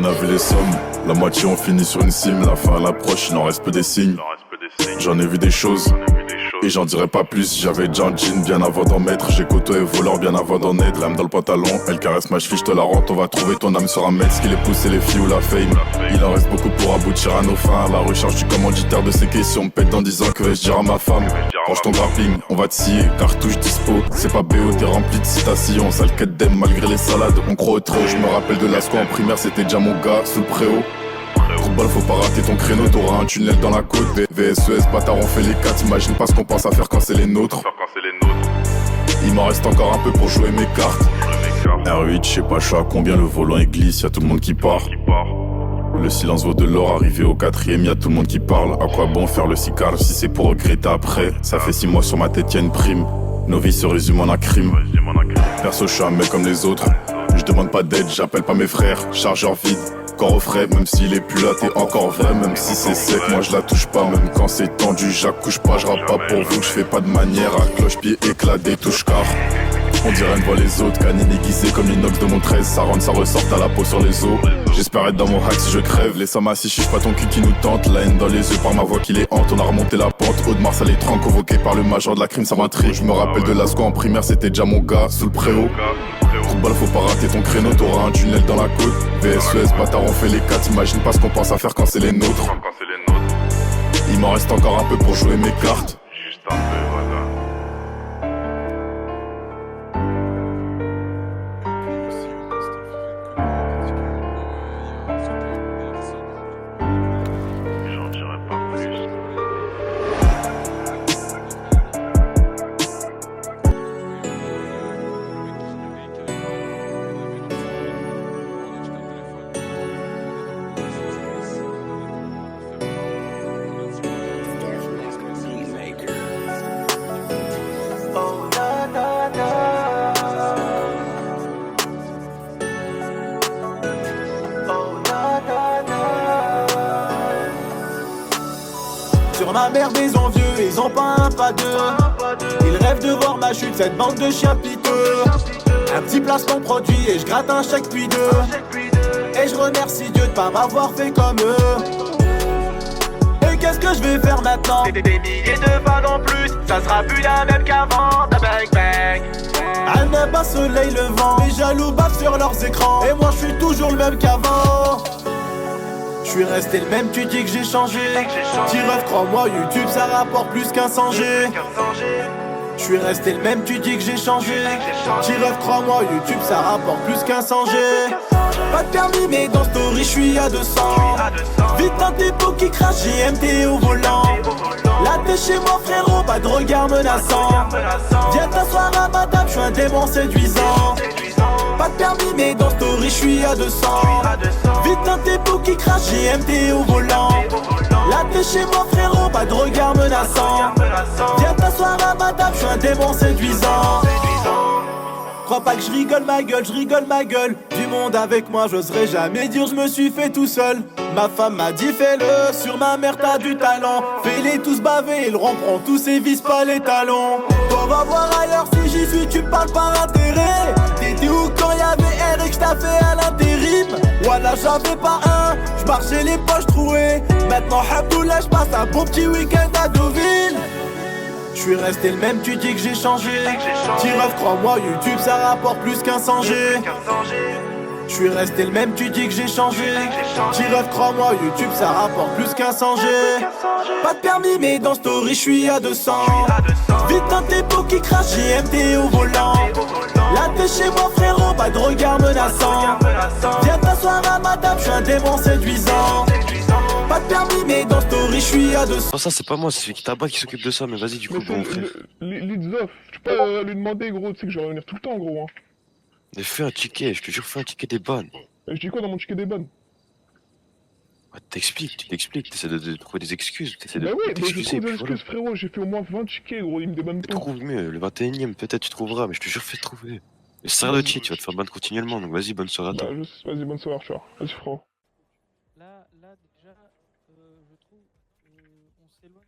a vu les sommes, la moitié on finit sur une cime. La fin à l'approche, il en reste peu des signes. J'en ai vu des choses, et j'en dirai pas plus. J'avais déjà un jean bien avant d'en mettre. J'ai côtoyé voleur bien avant d'en être. L'âme dans le pantalon, elle caresse ma cheville, je te la rends. On va trouver ton âme sur un mètre. Ce qui les pousse, c'est les filles ou la fame. Il en reste beaucoup pour aboutir à nos fins. À la recherche du commanditaire de ces questions. Me pète dans 10 ans, que vais-je dire à ma femme? Range ton grappling, on va te scier, cartouche dispo. C'est pas BO, t'es rempli de citations. Sale quête d'aime malgré les salades. On croit au trop, je me rappelle de l'asco en primaire. C'était déjà mon gars, sous le préau. Trop de balles, faut pas rater ton créneau, t'auras un tunnel dans la côte. VSES, bâtard, on fait les 4, imagine pas ce qu'on pense à faire quand c'est les nôtres. Il m'en reste encore un peu pour jouer mes cartes. R8, je sais pas, je suis à combien, le volant il glisse, y'a tout le monde qui part. Le silence vaut de l'or, arrivé au 4ème, y'a tout le monde qui parle. À quoi bon faire le sicard si c'est pour regretter après? Ça fait 6 mois sur ma tête, y'a une prime. Nos vies se résument en un crime. Perso, je suis un mec comme les autres. Je demande pas d'aide, j'appelle pas mes frères. Chargeur vide, corps au frais, même s'il est plus là, t'es encore vrai. Même si c'est sec, moi je la touche pas. Même quand c'est tendu, j'accouche pas. Je rappe pas pour vous, je fais pas de manière. À cloche-pied éclat des touches car on dirait ne voit les autres. Canine aiguisée comme l'inox de mon 13. Ça rentre, ça ressort à la peau sur les os. J'espère être dans mon hack si je crève. Les sommes assis, chiche pas ton cul qui nous tente. La haine dans les yeux par ma voix qui les hante. On a remonté la pente, haut de Mars à l'étrange. Convoqué par le major de la crime, ça m'intrigue. Je me rappelle de l'asco en primaire, c'était déjà mon gars, sous le préau. Trop de balles, faut pas rater ton créneau, t'auras un tunnel dans la côte. VSES, bâtard, on fait les 4, imagine pas ce qu'on pense à faire quand c'est les nôtres. Il m'en reste encore un peu pour jouer mes cartes. Juste un peu, voilà. J'en dirai pas plus. Oh na na na. Oh na na na. Sur ma mère des envieux, ils ont pas un pas deux. Ils rêvent de voir ma chute, cette bande de chiens piteux. Un petit placement produit et je gratte un chèque puis deux. Et je remercie Dieu de pas m'avoir fait comme eux. Et qu'est-ce que je vais faire maintenant? Des milliers de vagues en plus, ça sera plus la même qu'avant. Da bang bang. Un n'est pas soleil levant, les jaloux bavent sur leurs écrans. Et moi je suis toujours le même qu'avant. Je suis resté le même, tu dis que j'ai changé. T-Ref, crois-moi, YouTube ça rapporte plus qu'un 100G. Je suis resté le même, tu dis que j'ai changé. T-Ref, crois-moi, YouTube ça rapporte plus qu'un 100G. Pas de permis mais dans story je suis à 200. Vite un dépôt qui crache, GMT au volant. Là t'es chez moi frérot, pas de regard menaçant. Viens t'asseoir à ma table, je suis un démon séduisant. Pas de permis mais dans story je suis à 200. Vite un dépôt qui crache, GMT au volant. Là t'es chez moi frérot, pas de regard menaçant. Viens t'asseoir à ma table, je suis un démon séduisant. Crois pas que je rigole ma gueule. Du monde avec moi, j'oserais jamais dire je me suis fait tout seul. Ma femme m'a dit fais-le, sur ma mère t'as du talent. Fais-les tous baver, ils rompront tous et visent pas les talons. On va voir ailleurs si j'y suis, tu parles par intérêt. T'étais où quand y'avait R et que j't'a fait à l'intérim? Voilà j'avais pas un, j'marchais les poches trouées. Maintenant Habdoullah, j'passe un bon petit week-end à Deauville. Je suis resté le même, tu dis que j'ai changé. T-Ref, crois-moi, YouTube ça rapporte plus qu'un 100G. Je suis resté le même, tu dis que j'ai changé. T-Ref, crois-moi, YouTube ça rapporte plus qu'un 100G. Pas de permis mais dans story je suis à 200. Vite un dépôt qui crache, GMT au volant. Là t'es chez moi frérot, pas de regard menaçant. Viens t'asseoir à ma table, je suis un démon séduisant. Pas de permis mais dans story je suis à 200. Non, ça c'est pas moi, c'est celui qui tabac qui s'occupe de ça, mais vas-y du coup, bon frère. Lidzoff, tu peux lui demander gros, tu sais que je vais revenir tout le temps gros hein. Mais fais un ticket, je te jure, fais un ticket des bonnes. Et je dis quoi dans mon ticket des bonnes? Ouais, tu t'expliques, t'essaies de trouver des excuses, t'essaies de Bah oui, mais je t'excuser, trouve des puis voilà. excuses frérot, j'ai fait au moins 20 tickets gros, il me débanne pas. Trouve mieux, le 21ème peut-être tu trouveras, mais je te jure, fais trouver. Mais c'est de cheat, tu vas te faire ban continuellement, donc vas-y, bonne soirée à toi. Bah vas-y, bonne soirée, tu vois. Vas-y frérot. Là déjà, je trouve, on s'éloigne.